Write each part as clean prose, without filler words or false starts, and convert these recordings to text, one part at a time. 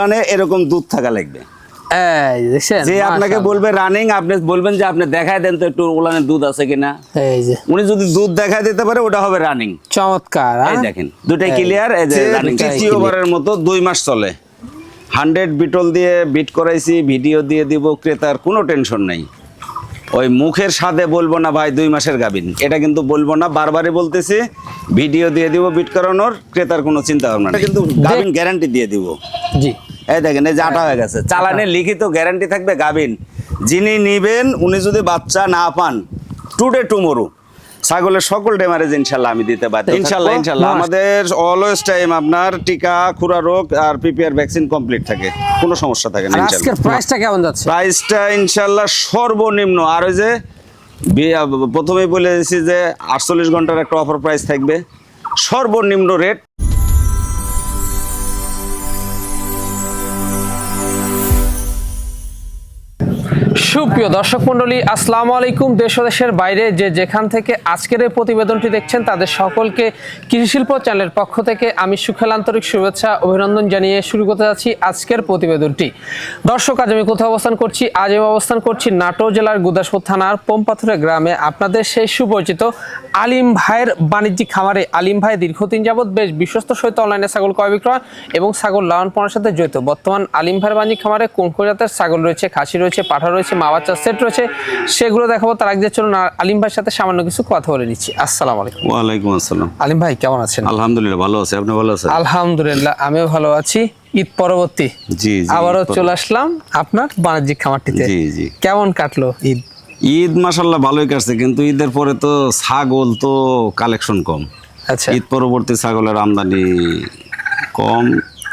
মানে এরকম দুধ থাকা লাগবে। এই দেখছেন, যে আপনাকে বলবে রানিং, আপনি বলবেন যে আপনি দেখায় দেন তো একটু ওলানে দুধ আছে কিনা। এই যে উনি যদি দুধ দেখায় দিতে পারে ওটা হবে রানিং। চমৎকার। এই দেখেন দুটাই ক্লিয়ার। এই যে রানিং তৃতীয় ওভারের মতো 2 মাস চলে। 100 বিটল দিয়ে বিট করাইছি, ভিডিও দিয়ে দিব, ক্রেতার কোনো টেনশন নাই। ওই মুখের সাথে বলবো না ভাই 2 মাসের গাবিন, এটা কিন্তু বলবো না, বারবারই বলতেছি। ভিডিও দিয়ে দিব বিট করানোর, ক্রেতার কোনো চিন্তা ভাবনা না, কিন্তু গাবিন গ্যারান্টি দিয়ে দিব। জি এই দেখেন এই যে আটা হয়ে গেছে, চালানে লিখিত গ্যারান্টি থাকবে গাবিন। যিনি নিবেন উনি যদি বাচ্চা না পান, টুডে টুমোরো ছাগলের সকল ডেমারেজ ইনশাল্লাহ আমি দিতে পারি। ইনশাল্লাহ ইনশাল্লাহ আমাদের অলওয়েজ টাইম আপনার টিকা, খুরা রোগ আর পিপিআর ভ্যাকসিন কমপ্লিট থাকে, কোনো সমস্যা থাকে না। আজকের প্রাইসটা কেমন যাচ্ছে? প্রাইসটা ইনশাল্লাহ সর্বনিম্ন, আর ওই যে প্রথমেই বলে দিয়েছি যে 48 ঘন্টার একটা অফার প্রাইস থাকবে, সর্বনিম্ন রেট। সুপ্রিয় দর্শক মন্ডলী, আসসালামু আলাইকুম। দেশ ও দেশের বাইরে যে যেখান থেকে আজকের এই প্রতিবেদনটি দেখছেন তাদের সকলকে কৃষি শিল্প চ্যানেলের পক্ষ থেকে আমি সুখেল আন্তরিক শুভেচ্ছা অভিনন্দন জানিয়ে শুরু করতে যাচ্ছি আজকের প্রতিবেদনটি। দর্শক, আজ আমি কোথাও অবস্থান করছি? আজ আমি অবস্থান করছি নাটোর জেলার গুদাসপুর থানার পোমপাথুরা গ্রামে, আপনাদের সেই সুপরিচিত আলিম ভাইয়ের বাণিজ্যিক খামারে। আলিম ভাই দীর্ঘদিন যাবৎ বেশ বিশ্বস্ত সহিত অনলাইনে ছাগল ক্রয় বিক্রয় এবং ছাগল লালন পালনের সাথে জড়িত। বর্তমান আলিম ভাইয়ের বাণিজ্যিক খামারে কোন কোন জাতের ছাগল রয়েছে, খাসি রয়েছে, পাঠা রয়েছে, মা বাচ্চার সেট রয়েছে, সেগুলো দেখাবো। তার আগে চলুন আলিম ভাইয়ের সাথে সামান্য কিছু কথা বলে নিচ্ছি। আসসালামু আলাইকুম। ওয়ালাইকুম আসসালাম। আলিম ভাই কেমন আছেন? আলহামদুলিল্লাহ ভালো আছি, আপনি ভালো আছেন? আলহামদুলিল্লাহ আমিও ভালো আছি। ঈদ পরবর্তী জি আবারও চলে আসলাম আপনার বাণিজ্যিক খামারটিতে। জি জি। কেমন কাটলো ঈদ? ঈদ মাশাআল্লাহ ভালোই কাটছে, কিন্তু ঈদের পরে তো ছাগল তো কালেকশন কম। আচ্ছা, ঈদ পরবর্তী ছাগলের আমদানি কম,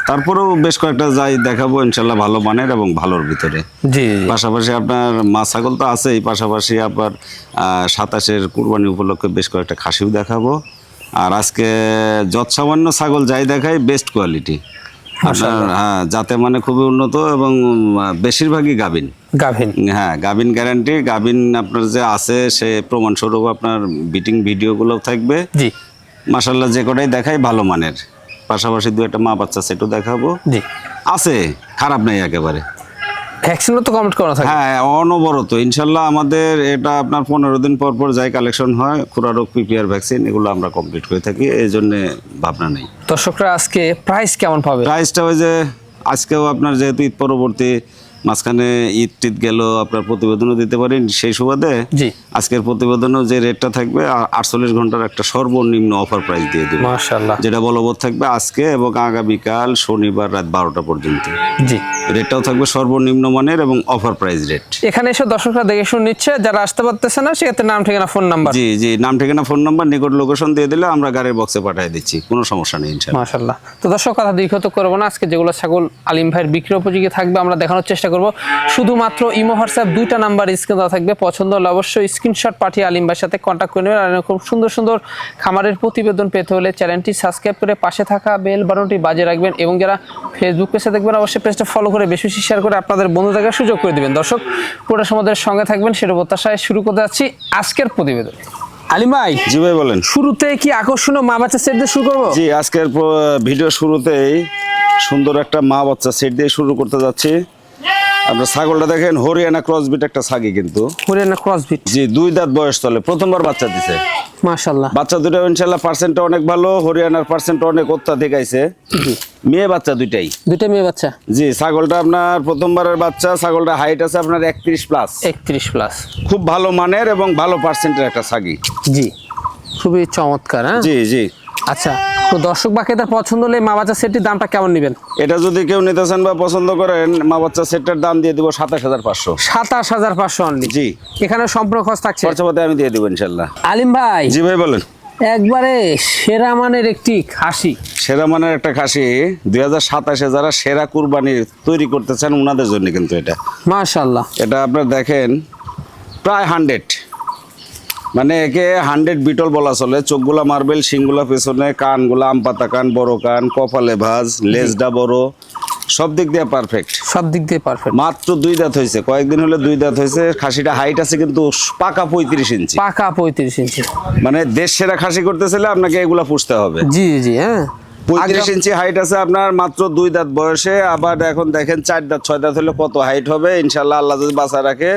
তারপরেও বেশ কয়েকটা যাই দেখাবো ইনশাল্লাহ ভালো মানের এবং ভালোর ভিতরে। জি পাশাপাশি আপনার মা ছাগল তো আছেই, পাশাপাশি আপনার 27-এর কুরবানি উপলক্ষে বেশ কয়েকটা খাসিও দেখাবো। আর আজকে যত সামান্য ছাগল যাই দেখাই বেস্ট কোয়ালিটি আপনার, হ্যাঁ যাতে মানে খুবই উন্নত এবং বেশিরভাগই গাভিন। গাভিন, হ্যাঁ গাভিন গ্যারান্টি। গাভিন আপনার যে আছে সে প্রমাণস্বরূপ আপনার বিটিং ভিডিওগুলো থাকবে। জি মাশাআল্লাহ যে কটাই দেখাই ভালো মানের, পাশাপাশি 2-একটা মা বাচ্চা সেটও দেখাবো। জি আছে, খারাপ নাই একেবারে। ভ্যাকসিনও তো কমপ্লিট করা থাকে? হ্যাঁ অনবরত ইনশাল্লাহ আমাদের এটা আপনার 15 দিন পর পর যাই কালেকশন হয়, খুরা রোগ, পিপিআর ভ্যাকসিন এগুলো আমরা কমপ্লিট করে থাকি, এই জন্য ভাবনা নেই। দর্শকরা আজকে প্রাইস কেমন পাবে? প্রাইসটা ওই যে আজকেও আপনার যেহেতু ঈদ পরবর্তী, মাঝখানে ঈদ টিদ গেল, আপনার প্রতিবেদনও দিতে পারেন সেই সুবাদে জি আজকের প্রতিবেদনেও যে রেটটা থাকবে 48 ঘন্টার একটা সর্বনিম্ন অফার প্রাইস দিয়ে দেবো, মাশাআল্লাহ, যেটা বলবৎ থাকবে আজকে এবং আগামীকাল শনিবার রাত 12টা পর্যন্ত। জি রেটটাও থাকবে সর্বনিম্ন মানের এবং অফার প্রাইস রেট। এখানে এসে দর্শকরা দেখে শুনে নিচ্ছে, যারা আসতে পারতেছে না সেক্ষেত্রে নাম, ঠিকানা, ফোন নাম্বার। জি জি, নাম ঠিকানা ফোন নাম্বার নিকট লোকেশন দিয়ে দিলে আমরা গাড়ির বক্সে পাঠিয়ে দিচ্ছি, কোনো সমস্যা নেই ইনশাআল্লাহ। মাশাআল্লাহ। তো দর্শক, কথা দীর্ঘত করবো না, আজকে যেগুলো ছাগল আলিম ভাইয়ের বিক্রি উপযোগী থাকবে আমরা দেখানোর চেষ্টা করব। শুধুমাত্র ইমো হোয়াটসঅ্যাপ 2টা নাম্বার স্ক্রিনে দেওয়া থাকবে, পছন্দ হলে অবশ্যই স্ক্রিনশট পাঠিয়ে আলিম ভাইয়ের সাথে কন্ট্যাক্ট করে নেবেন। আর খুব সুন্দর সুন্দর খামারের প্রতিবেদন পেতে হলে চ্যানেলটি সাবস্ক্রাইব করে পাশে থাকা বেল বাটনটি বাজিয়ে রাখবেন এবং যারা ফেসবুক পেজে দেখবেন অবশ্যই পেজটা ফলো করে বেশি বেশি শেয়ার করে আপনাদের বন্ধু দেখার সুযোগ করে দিবেন। দর্শক, পুরো আমাদের সঙ্গে থাকবেন সেটা প্রত্যাশায় শুরু করতে যাচ্ছি আজকের প্রতিবেদন। আলিম ভাই, জি ভাই বলেন। শুরুতে কি আকর্ষণীয় মা বাচ্চা সেট দিয়ে শুরু করবো? জি, আজকের ভিডিও শুরুতেই সুন্দর একটা মা বাচ্চা সেট দিয়ে শুরু করতে যাচ্ছি। আপনার ছাগলটা দেখেন, হরিয়ানা ক্রসবিট একটা ছাগি, কিন্তু হরিয়ানা ক্রসবিট। জি, 2 দাঁত বয়স চলে, প্রথমবার বাচ্চা দিছে। মাশাআল্লাহ, বাচ্চা দুটো ইনশাআল্লাহ পার্সেন্টটা অনেক ভালো, হরিয়ানার পার্সেন্ট অনেক অত্যাধিক আইছে। জি, মেয়ে বাচ্চা দুইটাই। দুইটা মেয়ে বাচ্চা। জি, ছাগলটা আপনার প্রথমবারের বাচ্চা, ছাগলটা হাইট আছে আপনার 31 প্লাস। 31 প্লাস, খুব ভালো মানের এবং ভালো পার্সেন্টের একটা ছাগি। জি খুবই চমৎকার। হ্যাঁ জি জি। আচ্ছা, তো দর্শক বাকি তার পছন্দ হলে মা বাচ্চা সেটটির দামটা কেমন নেবেন? এটা যদি কেউ নিতে চান বা পছন্দ করেন, মা বাচ্চা সেটটার দাম দিয়ে দিব 27,500। 27,500 অনলি। জি, এখানে সম্পূর্ণ খরচ থাকছে, খরচাপাতি আমি দিয়ে দিব ইনশাআল্লাহ। আলিম ভাই, জি ভাই বলেন। একবারে সেরা মানের একটি খাসি, সেরা মানের একটা খাসি 2027-এ যারা সেরা কুরবানি তৈরি করতে চান ওনাদের জন্য কিন্তু এটা। মাশাআল্লাহ, এটা আপনার দেখেন প্রায় 100, মানে একে 100 বিটল বলা চলে। চোখগুলা মার্বেল, শিংগুলা পেছনে, কানগুলা আম পাতা কান, বড় কান, কপালে ভাঁজ, লেজটা বড়, সব দিক দিয়ে পারফেক্ট। সব দিক দিয়ে পারফেক্ট। মাত্র 2 দাঁত হয়েছে, কয়েকদিন হলে 2 দাঁত হয়েছে। খাসিটা হাইট আছে কিন্তু পাকা 35 ইঞ্চি। পাকা 35 ইঞ্চি। মানে দেশ সেরা খাসি করতে চাইলে আপনাকে এগুলা পুষতে হবে। জি জি, হ্যাঁ। 35 ইঞ্চি হাইট আছে আপনার, মাত্র 2 দাঁত বয়সে। আবার এখন দেখেন 4 দাঁত 6 দাঁত হলে কত হাইট হবে, ইনশাল্লাহ আল্লাহ যদি বাঁচা রাখে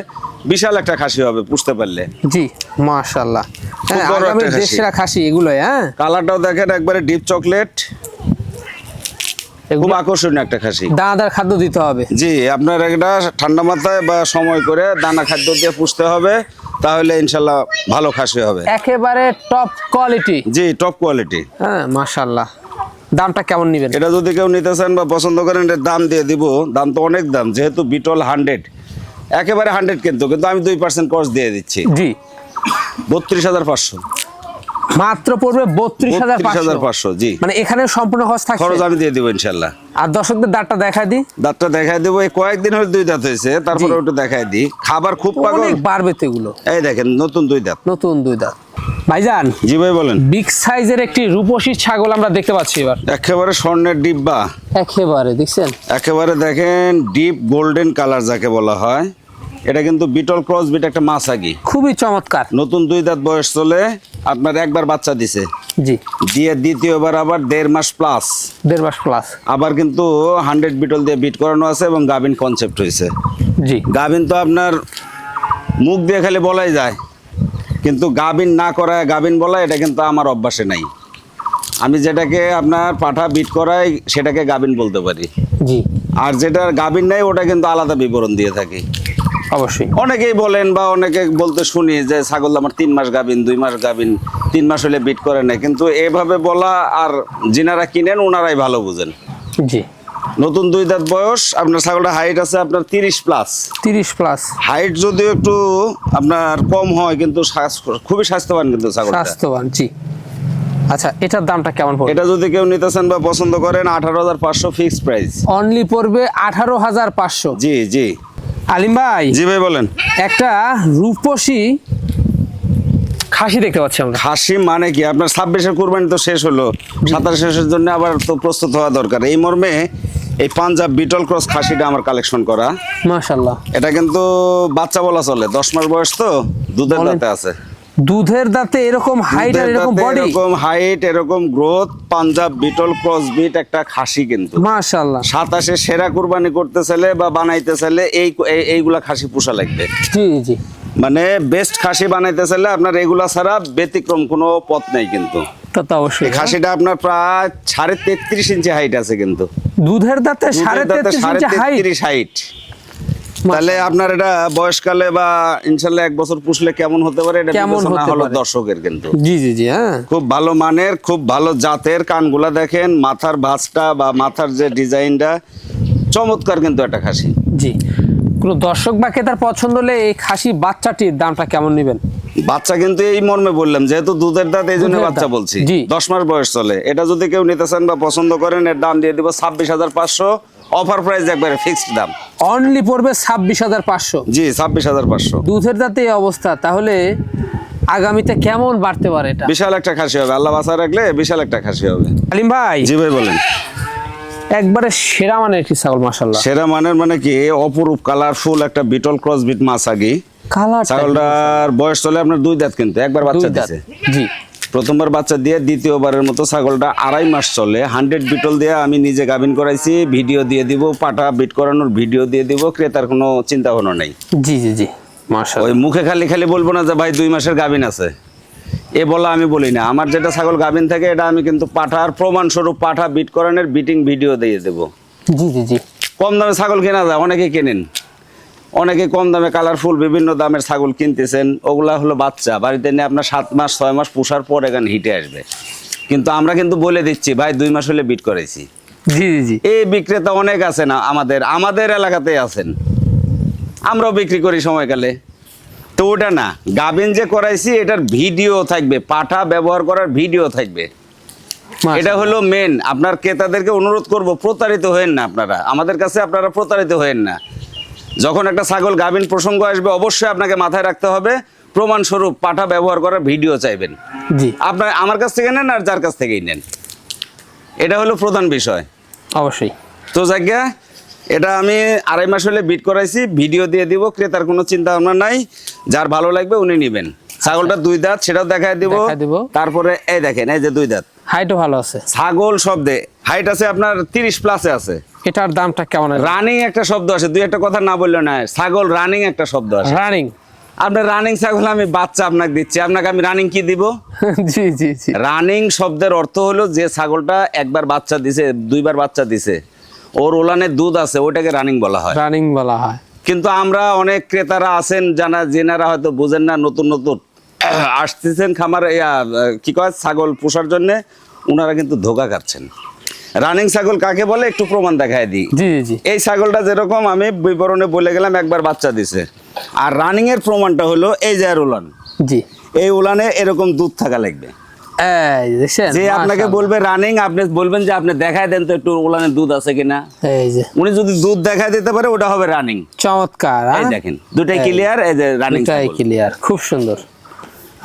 বিশাল একটা খাসি হবে পুষতে পারলে। জি মাশাআল্লাহ, হ্যাঁ বড় আগামী একটা খাসি। দেশসেরা খাসি এগুলো। হ্যাঁ কালারটাও দেখেন একবারে ডিপ চকলেট, খুব এগুলো আকর্ষণীয় একটা খাসি। দানাদার খাদ্য দিতে হবে। জি, আপনার একটা ঠান্ডা মাথায় বা সময় করে দানা খাদ্য দিয়ে পুষতে হবে, তাহলে ইনশাল্লাহ ভালো খাসি হবে। একেবারে টপ কোয়ালিটি। জি, টপ কোয়ালিটি। হ্যাঁ মাশাআল্লাহ। দামটা কেমন নেবেন? এটা যদি কেউ নিতে চান বা পছন্দ করেন, এর দাম দিয়ে দিব। দাম তো অনেক দাম, যেহেতু বিটল 100, একেবারে 100 কিন্তু আমি 2% কস্ট দিয়ে দিচ্ছি। জি 32,500 মাত্র পড়বে 32,500। 32,500 জি। মানে এখানে সম্পূর্ণ খরচ থাকছে। খরচ আমি দিয়ে দিব ইনশাল্লাহ। আর দর্শকদের দাঁতটা দেখাই দিই। দাঁতটা দেখাই দেবো, এই কয়েকদিন হলে 2 দাঁত হয়েছে, তারপরে ওটা দেখাই দিই। খাবার খুব পাগল, অনেক বাড়বে তো এগুলো। এই দেখেন নতুন 2 দাঁত। নতুন 2 দাঁত। ভাইজান জি ভাই বলেন। বিগ সাইজের একটি রূপসী ছাগল আমরা দেখতে পাচ্ছি এবার। একেবারে স্বর্ণের ডিব্বা, একেবারে দেখছেন, একেবারে দেখেন ডিপ গোল্ডেন কালার যাকে বলা হয়। এটা কিন্তু বিটল ক্রস বিট একটা মাছাগি, খুবই চমৎকার। নতুন 2 দাঁত বয়স চলে। আপনার একবার বাচ্চা দিছে, জি দিয়ে দ্বিতীয়বার আবার 1.5 মাস প্লাস, 1.5 মাস প্লাস। আবার কিন্তু 100 বিটল দিয়ে বিট করানো আছে এবং গাভিন কনসেপ্ট হয়েছে। জি গাভিন তো আপনার মুখ দিয়ে খালি বলাই যায়, কিন্তু গাভিন না করায় গাভিন বলা, এটা কিন্তু আমার অভ্যাসে নাই। আমি যেটাকে আপনার পাঠা বিট করাই সেটাকে গাভিন বলতে পারি, জি আর যেটার গাভিন নাই ওটা কিন্তু আলাদা বিবরণ দিয়ে থাকি। অবশ্যই। অনেকেই বলেন বা অনেকে বলতে শুনি যে ছাগল আমার 3 মাস গাভিন, 2 মাস গাভিন, 3 মাস হলে বিট করে না, কিন্তু এভাবে বলা আর যিনারা কিনেন ওনারাই ভালো বুঝেন। জি নতুন 2 দাঁত বয়স, আপনার ছাগলটা হাইট আছে আপনার 30 প্লাস। 30 প্লাস হাইট যদিও একটু আপনার কম হয়, কিন্তু খুবই স্বাস্থ্যবান কিন্তু ছাগলটা। স্বাস্থ্যবান। জি আচ্ছা, এটার দামটা কেমন পড়বে? এটা যদি কেউ নিতে চান বা পছন্দ করেন, 18,500 ফিক্সড প্রাইস। অনলি পড়বে 18,500। জি জি। আলিম ভাই, জি ভাই বলেন। একটা রূপসী খাসি দেখতে পাচ্ছি আমরা। খাসি মানে কি, আপনার 26-এর কুরবানি তো শেষ হলো, 27-এর জন্য আবার তো প্রস্তুত হওয়া দরকার। এই মর্মে এই পাঞ্জাব বিটল ক্রস খাসিটা আমার কালেকশন করা। মাশাআল্লাহ, এটা কিন্তু বাচ্চা বলা চলে, 10 মাস বয়স তো, দুধের বলেন। দাঁতে আছে। দুধের দাঁতে এরকম হাইট আর দুধের এরকম দাঁতে বডি, এরকম হাইট, এরকম গ্রোথ, পাঞ্জাব বিটল ক্রস বিট একটা খাসি কিন্তু। মাশাআল্লাহ। 27-এ সেরা কুরবানি করতে চাইলে বা বানাইতে চাইলে এইগুলা খাসি পোষা লাগবে। জি জি, মানে বেস্ট খাসি বানাইতে চাইলে আপনার এগুলা ছাড়া ব্যতিক্রম কোনো পথ নেই কিন্তু। তা তো অবশ্যই। এই খাসিটা আপনার প্রায় 33.5 ইঞ্চি হাইট আছে কিন্তু। দুধের দাঁতে দুধের দাঁতে 33.5 ইঞ্চি হাইট। 33.5 হাইট। তাহলে আপনার এটা বয়সকালে বা ইনশাল্লাহ 1 বছর পুষলে কেমন হতে পারে, এটা কেমন বিবেচনা হতে হলো পারে। দর্শকের কিন্তু। জি জি জি, হ্যাঁ খুব ভালো মানের, খুব ভালো জাতের। কানগুলা দেখেন, মাথার ভাঁজটা বা মাথার যে ডিজাইনটা চমৎকার কিন্তু একটা খাসি। জি। কোনো দর্শক বা ক্রেতার পছন্দ হলে এই খাসি বাচ্চাটির দামটা কেমন নেবেন? বাচ্চা কিন্তু এই মর্মে বললাম, যেহেতু দুধের দাঁত এই জন্য দুধের বাচ্চা দাঁত, বলছি। জি। 10 মাস বয়স চলে। এটা যদি কেউ নিতে চান বা পছন্দ করেন, এর দাম দিয়ে দিব 26,500। অফার প্রাইস একবারে ফিক্সড দাম। অনলি পড়বে 26,500। জি 26,500। দুধের দাঁতে এই অবস্থা, তাহলে আগামীতে কেমন বাড়তে পারে এটা? বিশাল একটা খাসি হবে, আল্লাহ বাঁচা রাখলে বিশাল একটা খাসি হবে। আলিম ভাই, জি ভাই বলেন। একবারে সেরা মানের একটি ছাগল মাশাআল্লাহ। সেরা মানের মানে কি, অপরূপ কালারফুল একটা বিটল ক্রস বিট মাছাগি। কালার ছাগলটার বয়স চলে আপনার 2 দাঁত, কিন্তু একবার বাচ্চা দিছে। জি, প্রথমবার বাচ্চা দিয়ে দ্বিতীয়বারের মতো ছাগলটা 2.5 মাস চলে। 100 বিটল দিয়ে আমি নিজে গাভিন করাইছি, ভিডিও দিয়ে দিব, পাঠা বিট করানোর ভিডিও দিয়ে দিব। ক্রেতার কোনো চিন্তা ভাবনা নেই। জি জি জি মাশাআল্লাহ। ওই মুখে খালি খালি বলবো না যে ভাই 2 মাসের গাভিন আছে, এ বলা আমি বলি না। আমার যেটা ছাগল গাভিন থাকে, এটা আমি কিন্তু পাঠার প্রমাণস্বরূপ পাঠা বিট করানোর বিটিং ভিডিও দিয়ে দেবো। জি জি জি, কম দামে ছাগল কেনা যায়, অনেকে কেনেন, অনেকে কম দামে কালারফুল বিভিন্ন দামের ছাগল কিনতেছেন। ওগুলা হলো বাচ্চা, বাড়িতে নিয়ে আপনার 7 মাস 6 মাস পোষার পর এখানে হিটে আসবে। কিন্তু আমরা কিন্তু বলে দিচ্ছি ভাই 2 মাস হলে বিট করেছি। জি জি জি, এই বিক্রেতা অনেক আছে না, আমাদের এলাকাতেই আছেন, আমরাও বিক্রি করি সময়কালে। তো ওটা না, গাভিন যে করাইছি এটার ভিডিও থাকবে, পাঠা ব্যবহার করার ভিডিও থাকবে। এটা হলো মেন। আপনার ক্রেতাদেরকে অনুরোধ করব, প্রতারিত হয়েন না আপনারা, আমাদের কাছে আপনারা প্রতারিত হয়েন না। যখন একটা ছাগল গাভিন প্রসঙ্গ আসবে, অবশ্যই আপনাকে মাথায় রাখতে হবে প্রমাণস্বরূপ পাঠা ব্যবহার করার ভিডিও চাইবেন। জি, আপনার আমার কাছ থেকে নেন আর যার কাছ থেকেই নেন, এটা হলো প্রধান বিষয়। অবশ্যই। তো জায়গা এটা আমি 2.5 মাস হলে বিট করাইছি, ভিডিও দিয়ে দিব। ক্রেতার কোনো চিন্তা ভাবনা নাই, যার ভালো লাগবে উনি নেবেন। ছাগলটা 2 দাঁত, সেটাও দেখায় দিব। দেখায় দিব। তারপরে এই দেখেন, এই যে 2 দাঁত হাইটও ভালো আছে। ছাগল শব্দে হাইট আছে আপনার 30 প্লাসে আছে। এটার দামটা কেমন আছে? রানিং একটা শব্দ আছে, দুই একটা কথা না বললে না, ছাগল রানিং একটা শব্দ আছে। রানিং? আপনার রানিং ছাগল আমি বাচ্চা আপনাকে দিচ্ছি, আপনাকে আমি রানিং কি দিব? জি জি জি। রানিং শব্দের অর্থ হলো যে ছাগলটা একবার বাচ্চা দিছে, দুইবার বাচ্চা দিছে, ওর ওলানে দুধ আছে, ওটাকে রানিং বলা হয়। রানিং বলা হয়। কিন্তু আমরা অনেক ক্রেতারা আছেন যেনারা হয়তো বুঝেন না, নতুন নতুন আসতেছেন খামার কি কয় ছাগল পোষার জন্য, ওনারা কিন্তু ধোকা খাচ্ছেন। রানিং ছাগল কাকে বলে একটু প্রমাণ দেখায় দিই। জি জি। এই ছাগলটা যেরকম আমি বিবরণে বলে গেলাম একবার বাচ্চা দিছে, আর রানিং এর প্রমাণটা হলো এই যে উলান। জি। এই উলানে এরকম দুধ থাকা লাগবে। এই দেখছেন, যে আপনাকে বলবে রানিং, আপনি বলবেন যে আপনি দেখায় দেন তো একটু উলানে দুধ আছে কিনা। এই যে উনি যদি দুধ দেখায় দিতে পারে ওটা হবে রানিং। চমৎকার। এই দেখেন দুটাই ক্লিয়ার, এই যে রানিং দুটাই ক্লিয়ার, খুব সুন্দর।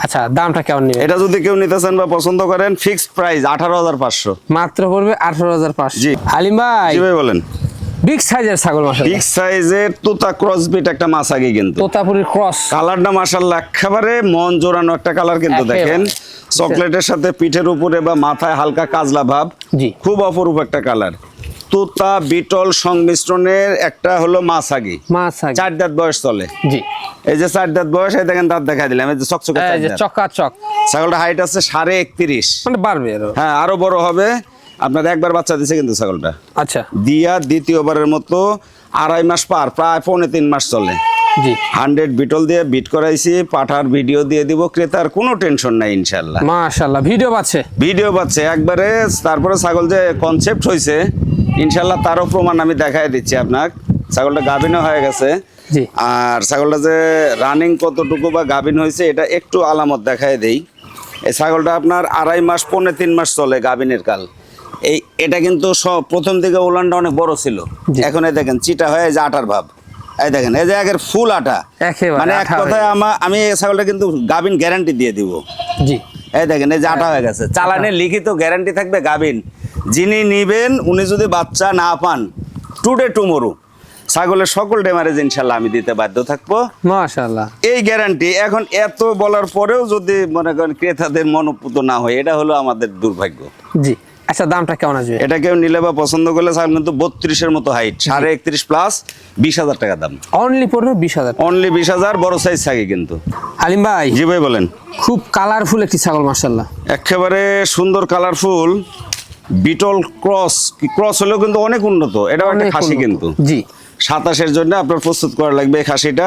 আচ্ছা, দামটা কেমন নেবেন? এটা যদি কেউ নিতে চান বা পছন্দ করেন, ফিক্সড প্রাইস 18,500 মাত্র পড়বে 18,500। জি। হালিম ভাই, জি ভাই বলেন। বিগ সাইজের ছাগল, মাশাআল্লাহ বিগ সাইজের তোতা ক্রসবিট একটা মাছাগি, কিন্তু তোতাপুরির ক্রস। কালারটা মাশাআল্লাহ একেবারে মন জোড়ানো একটা কালার, কিন্তু দেখেন চকলেটের সাথে পিঠের উপরে বা মাথায় হালকা কাজলা ভাব। জি। খুব অপরূপ একটা কালার। তোতা বিটল সংমিশ্রণের একটা হলো মাছাগি। 4 দাঁত বয়স চলে। জি। এই যে 4 দাঁত বয়স, এই দেখেন দাঁত দেখাই দিলাম, এই যে চকচকে এই যে চকাচক। ছাগলটা হাইট আছে 31.5, মানে বাড়বে আরো। হ্যাঁ আরো বড় হবে। আপনার একবার বাচ্চা দিছে কিন্তু ছাগলটা, আচ্ছা, দিয়া দ্বিতীয়বারের মতো 2.5 মাস পার, প্রায় 3.5 মাস চলে। জি। 100 বিটল দিয়ে বিট করাইছি, পাঠার ভিডিও দিয়ে দিব, ক্রেতার কোনো টেনশন নাই ইনশাল্লাহ। মাশাআল্লাহ, ভিডিও পাচ্ছে। ভিডিও পাচ্ছে একবারে। তারপরে ছাগল যে কনসেপ্ট হয়েছে ইনশাল্লাহ তারও প্রমাণ আমি দেখাই দিচ্ছি আপনার। ছাগলটা গাভিনও হয়ে গেছে। জি। আর ছাগলটা যে রানিং কতটুকু বা গাভিন হয়েছে এটা একটু আলামত দেখাই দেই। এই ছাগলটা আপনার 2.5 মাস 3.5 মাস চলে গাভিনের কাল। এটা কিন্তু সব প্রথম দিকে উলানটা অনেক বড় ছিল, এখন এই দেখেন চিটা হয়ে যে আটার ভাব। এই দেখেন এই যে একের ফুল আটা, মানে এক কথায় আমি এই ছাগলটা কিন্তু গাভিন গ্যারান্টি দিয়ে দিব। জি। এই দেখেন এই যে আটা হয়ে গেছে, চালানে লিখিত গ্যারান্টি থাকবে গাভিন। যিনি নিবেন উনি যদি বাচ্চা না পান, টুডে টুমোরো ছাগলের সকল ডেমারেজ ইনশাল্লাহ আমি দিতে বাধ্য থাকবো। মাশাআল্লাহ, এই গ্যারান্টি। এখন এত বলার পরেও যদি মনে করেন ক্রেতাদের মনোপুত না হয়, এটা হলো আমাদের দুর্ভাগ্য। জি। আচ্ছা, দামটা কেমন আসবে? এটা কেউ নিলে বা পছন্দ করলে ছাগল কিন্তু 32-এর মতো হাইট, 31.5 প্লাস, 20,000 টাকা দাম। অনলি পড়বে 20,000। অনলি 20,000, বড় সাইজ থাকে কিন্তু। হালিম ভাই, জি ভাই বলেন। খুব কালারফুল একটি ছাগল, মাশাআল্লাহ একেবারে সুন্দর কালারফুল বিটল ক্রস হলেও কিন্তু অনেক উন্নত। এটাও একটা খাসি কিন্তু। জি। 27-এর জন্য আপনার প্রস্তুত করা লাগবে। এই খাসিটা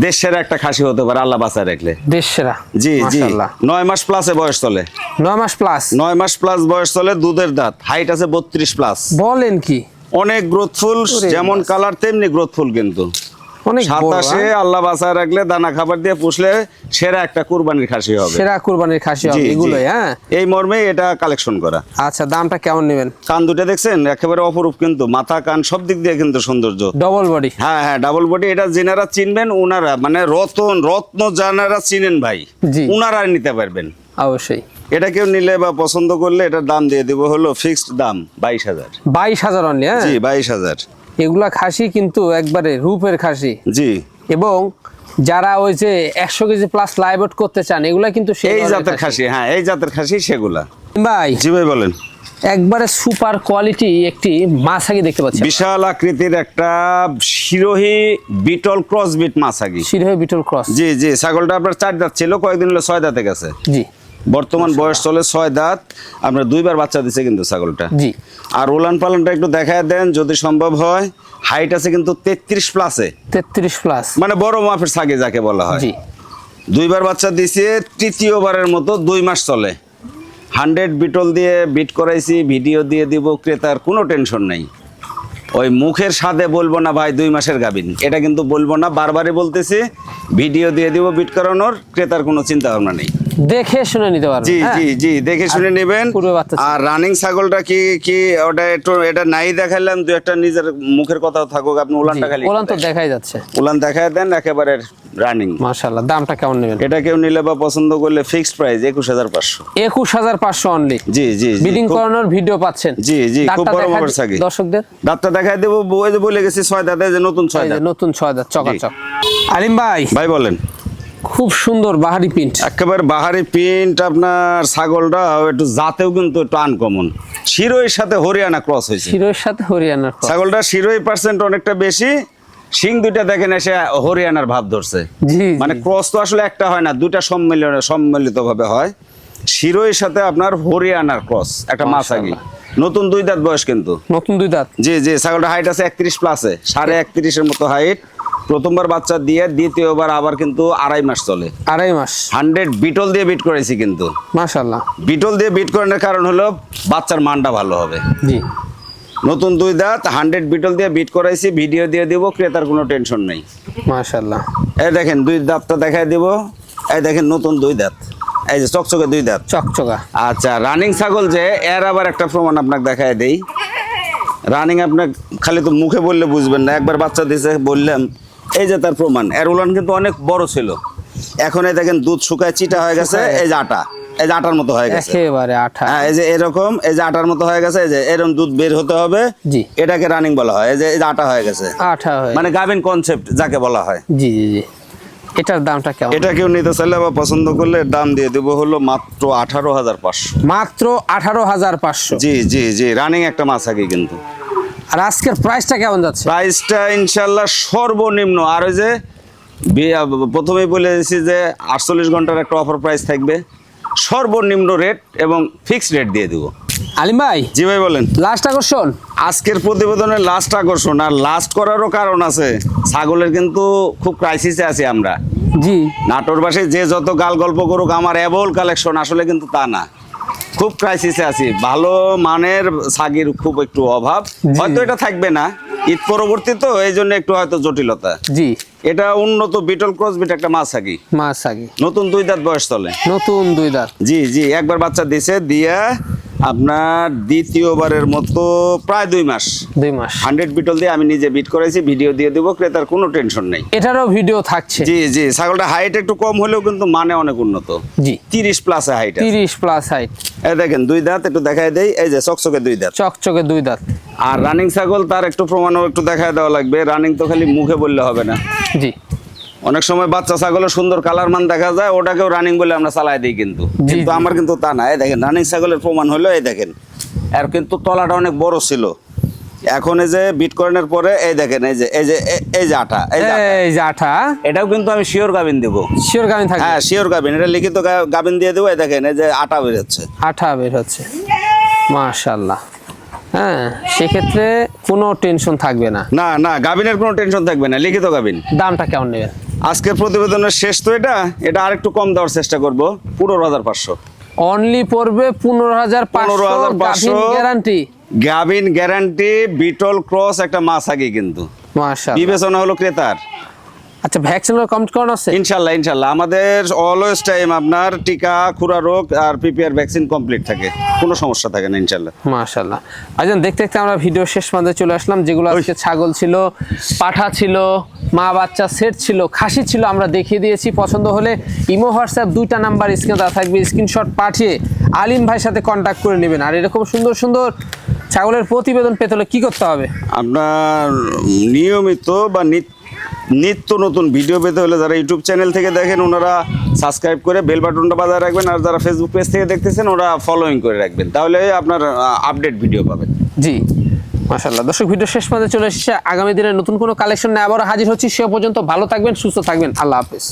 দেশের একটা খাসি হতে পারে আল্লাহ বাঁচায় রাখলে। দেশসেরা। জি জি। মাশাআল্লাহ। 9 মাস প্লাসে বয়স চলে। 9 মাস প্লাস। 9 মাস প্লাস বয়স চলে, দুধের দাঁত, হাইট আছে 32 প্লাস। বলেন কি? অনেক গ্রোথফুল, যেমন কালার তেমনি গ্রোথফুল কিন্তু। অনেক বড়। 27-এ আল্লাহ বাঁচায় রাখলে দানা খাবার দিয়ে পুষলে সেরা একটা কুরবানির খাসি হবে। সেরা কুরবানির খাসি হবে এগুলোই। হ্যাঁ, এই মর্মে এটা কালেকশন করা। আচ্ছা, দামটা কেমন নেবেন? কান দুটো দেখছেন একেবারে অপরূপ কিন্তু, মাথা কান সব দিক দিয়ে কিন্তু সৌন্দর্য। Double body. হ্যাঁ হ্যাঁ, ডাবল বডি। এটা যেনারা চিনবেন ওনারা, মানে রত্ন যারা চিনেন ভাই, জি, ওনারা নিতে পারবেন অবশ্যই। এটা কেউ নিলে বা পছন্দ করলে এটার দাম দিয়ে দিব হলো ফিক্সড দাম 22,000। 22,000 অনলি? হ্যাঁ জি, 22,000। এগুলা খাসি কিন্তু একবারে রূপের খাসি। জি। এবং যারা ওই যে 100 কেজি প্লাস লাইভ ওয়েট করতে চান, এগুলা কিন্তু এই জাতের খাসি। হ্যাঁ, এই জাতের খাসি সেগুলা। ভাই, জি ভাই বলেন। একবারে সুপার কোয়ালিটি একটি মাছাগি দেখতে পাচ্ছি। বিশাল আকৃতির একটা শিরোহী বিটল ক্রসবিট মাছাগি। শিরোহী বিটল ক্রস। জি জি। ছাগলটা আপনার 4 দাঁত ছিল, কয়েকদিন হলো 6 দাঁতে গেছে। জি। বর্তমান বয়স চলে 6 দাঁত। আপনার 2বার বাচ্চা দিছে কিন্তু ছাগলটা। জি। আর উলান পালনটা একটু দেখায় দেন যদি সম্ভব হয়। হাইট আছে কিন্তু 33 প্লাসে। 33 প্লাস, মানে বড় মাপের ছাগি যাকে বলা হয়। জি। 2বার বাচ্চা দিছে, তৃতীয়বারের মতো 2 মাস চলে। 100 বিটল দিয়ে বিট করাইছি, ভিডিও দিয়ে দিব, ক্রেতার কোনো টেনশন নাই। ওই মুখের স্বাদে বলবো না ভাই 2 মাসের গাভিন, এটা কিন্তু বলবো না, বারবারই বলতেছি। ভিডিও দিয়ে দিব বিট করানোর, ক্রেতার কোনো চিন্তা ভাবনা নেই। দেখে শুনে নিতে পারবেন। জি জি জি, দেখে শুনে নেবেন। আর রানিং ছাগলটা কি ওটা একটু এটা নাই দেখাইলাম, দু একটা নিজের মুখের কথা থাকুক, আপনি উলানটা খালি উলান তো দেখাই যাচ্ছে। উলান দেখায় দেন একেবারে রানিং। মাশাআল্লাহ, দামটা কেমন নেবেন? এটা কেউ নিলে বা পছন্দ করলে ফিক্সড প্রাইস 21,500। 21,500 অনলি। জি জি। বিডিং করানোর ভিডিও পাচ্ছেন। জি জি, খুব বড় মাপের ছাগি। দর্শকদের দাঁতটা দেখায় দেব, বলে গেছি 6 দাঁতে, যে নতুন 6 দাঁত। নতুন 6 দাঁত চকাচক। আলিম ভাই বলেন। খুব সুন্দর বাহারি প্রিন্ট। একেবারে বাহারি প্রিন্ট। আপনার ছাগলটা একটু জাতেও কিন্তু একটু আনকমন, শিরোইর সাথে হরিয়ানা ক্রস হয়েছে। শিরোর সাথে হরিয়ানার cross। ছাগলটা শিরোই পার্সেন্ট অনেকটা বেশি, শিং দুইটা দেখেন এসে হরিয়ানার ভাব ধরছে। জি মানে ক্রস তো আসলে একটা হয় না, দুইটা সম্মিলিত ভাবে হয়। শিরোইর সাথে আপনার হরিয়ানার ক্রস একটা মাছাগি, নতুন 2 দাঁত বয়স কিন্তু। নতুন 2 দাঁত। জি জি, ছাগলটা হাইট আছে 31 প্লাসে, 31.5 মতো হাইট। প্রথমবার বাচ্চা দিয়ে দ্বিতীয়বার আবার কিন্তু 2.5 মাস চলে। 2.5 মাস। 100 বিটল দিয়ে বিট করেছি কিন্তু। মাশাআল্লাহ। বিটল দিয়ে বিট করানোর কারণ হলো বাচ্চার মানটা ভালো হবে। জি। নতুন 2 দাঁত 100 বিটল দিয়ে বিট করাইছি, ভিডিও দিয়ে দিব, ক্রেতার কোনো টেনশন নেই। মাশাআল্লাহ। এই দেখেন 2 দাঁতটা দেখাই দিব। এই দেখেন নতুন 2 দাঁত, এই যে চকচকে 2 দাঁত। চকচকা। আচ্ছা, রানিং ছাগল যে, এর আবার একটা প্রমাণ আপনাকে দেখাই দেই। রানিং আপনাকে খালি তো মুখে বললে বুঝবেন না, একবার বাচ্চা দিয়েছে বললাম, এই যে তার প্রমাণ। এর উলান কিন্তু অনেক বড় ছিল, এখন এই দেখেন দুধ শুকায় চিটা হয়ে গেছে। এই যে আটা, এই যে আটার মতো হয়ে গেছে, একেবারে আঠা। হ্যাঁ এই যে এরকম, এই যে আটার মতো হয়ে গেছে, এই যে এরকম দুধ বের হতে হবে। জি। এটাকে রানিং বলা হয়। এই যে আটা হয়ে গেছে, আঠা হয়, মানে গাভিন কনসেপ্ট যাকে বলা হয়। জি জি জি। এটার দামটা কেমন? এটা কেউ নিতে চাইলে বা পছন্দ করলে দাম দিয়ে দেবো হলো মাত্র 18,500। মাত্র 18,500। জি জি জি, রানিং একটা মাছ আগে কিন্তু। আর আজকের প্রাইসটা কেমন যাচ্ছে? প্রাইসটা ইনশাল্লাহ সর্বনিম্ন, আর ওই যে প্রথমেই বলে দিয়েছি যে 48 ঘন্টার একটা অফার প্রাইস থাকবে, সর্বনিম্ন রেট এবং ফিক্সড রেট দিয়ে দেবো। আলিম ভাই, জি ভাই বলেন। লাস্ট আকর্ষণ আজকের প্রতিবেদনের লাস্ট আকর্ষণ, আর লাস্ট করারও কারণ আছে। ছাগলের কিন্তু খুব ক্রাইসিসে আছি আমরা। জি। নাটোর বাসে যে যত গাল গল্প করুক আমার অ্যাবল কালেকশন, আসলে কিন্তু তা না, খুব ক্রাইসিসে আছি। ভালো মানের ছাগির খুব একটু অভাব, হয়তো এটা থাকবে না ঈদ পরবর্তী, তো এই জন্য একটু হয়তো জটিলতা। জি। এটা উন্নত বিটল ক্রস বিট একটা মাছ ছাগি, মাছ আগে নতুন 2 দাঁত বয়স চলে। নতুন 2 দাঁত। জি জি, একবার বাচ্চা দিছে, দিয়া আপনার দ্বিতীয়বারের মতো প্রায় 2 মাস। 2 মাস। 100 বিটল দিয়ে আমি নিজে বিট করেছি, ভিডিও দিয়ে দেবো, ক্রেতার কোনো টেনশন নেই। এটারও ভিডিও থাকছে। জি জি, ছাগলটা হাইট একটু কম হলেও কিন্তু মানে অনেক উন্নত। জি। 30 প্লাসে হাইট, 30 প্লাস হাইট। এই দেখেন 2 দাঁত, একটু দেখাই দেই। এই যে চকচকে 2 দাঁত। চকচকে 2 দাঁত। আর রানিং ছাগল, তার একটু প্রমাণও একটু দেখায় দেওয়া লাগবে। রানিং তো খালি মুখে বললে হবে না। জি। অনেক সময় বাচ্চা ছাগলের সুন্দর কালার মান দেখা যায়, ওটাকেও রানিং বলে আমরা চালাই দিই কিন্তু। কিন্তু আমার কিন্তু তা না। এই দেখেন রানিং ছাগলের প্রমাণ হলো, এই দেখেন আর কিন্তু তলাটা অনেক বড় ছিল। এখন এই যে বিটকয়েনের পরে এই দেখেন, এই যে এই যে আটা, এই যে আঠা, এটাও কিন্তু আমি শিওর গাবিন দেবো। শিওর গাবিন থাকে? হ্যাঁ শিওর গাবিন, এটা লিখিত গাবিন দিয়ে দেবো। এই দেখেন এই যে আটা বের হচ্ছে, আঠা বের হচ্ছে। মাশাআল্লাহ। হ্যাঁ, সেক্ষেত্রে কোনো টেনশন থাকবে না। না না, গাবিনের কোনো টেনশন থাকবে না, লিখিত গাবিন। দামটা কেমন নেবেন? আজকের প্রতিবেদনের শেষ তো এটা আর একটু কম দেওয়ার চেষ্টা করব, 15,500। অনলি পড়বে 15,500। গাভিন গ্যারান্টি? গাবিন গ্যারান্টি, বিটল ক্রস একটা মাছ আগে কিন্তু। মাশাআল্লাহ। বিবেচনা হলো ক্রেতার। আচ্ছা, ভ্যাকসিনের কমপ্লিট করানো আছে? ইনশাল্লাহ ইনশাল্লাহ, আমাদের অলওয়েজ টাইম আপনার টিকা, খুরা রোগ আর পিপিআর ভ্যাকসিন কমপ্লিট থাকে, কোনো সমস্যা থাকে না ইনশাল্লাহ। মাশাআল্লাহ। আচ্ছা, দেখতে দেখতে আমরা ভিডিও শেষ পর্যন্ত চলে আসলাম। যেগুলো আজকে ছাগল ছিল, পাঠা ছিল, মা বাচ্চা সেট ছিল, খাসি ছিল, আমরা দেখিয়ে দিয়েছি। পছন্দ হলে ইমো হোয়াটসঅ্যাপ 2টা নাম্বার স্ক্রিনে দেওয়া থাকবে, স্ক্রিনশট পাঠিয়ে আলিম ভাইয়ের সাথে কন্ট্যাক্ট করে নেবেন। আর এরকম সুন্দর সুন্দর ছাগলের প্রতিবেদন পেতে হলে কি করতে হবে? আপনার নিয়মিত বা নিত্য নতুন ভিডিও পেতে হলে যারা ইউটিউব চ্যানেল থেকে দেখেন ওনারা সাবস্ক্রাইব করে বেল বাটনটা বাজায় রাখবেন, আর যারা ফেসবুক পেজ থেকে দেখতেছেন ওরা ফলোইং করে রাখবেন, তাহলে আপনার আপডেট ভিডিও পাবেন। জি, মাশাআল্লাহ। দর্শক, ভিডিও শেষ পর্যন্ত চলে এসেছে। আগামী দিনে নতুন কোনো কালেকশন নিয়ে আবারও হাজির হচ্ছি। সে পর্যন্ত ভালো থাকবেন, সুস্থ থাকবেন। আল্লাহ হাফেজ।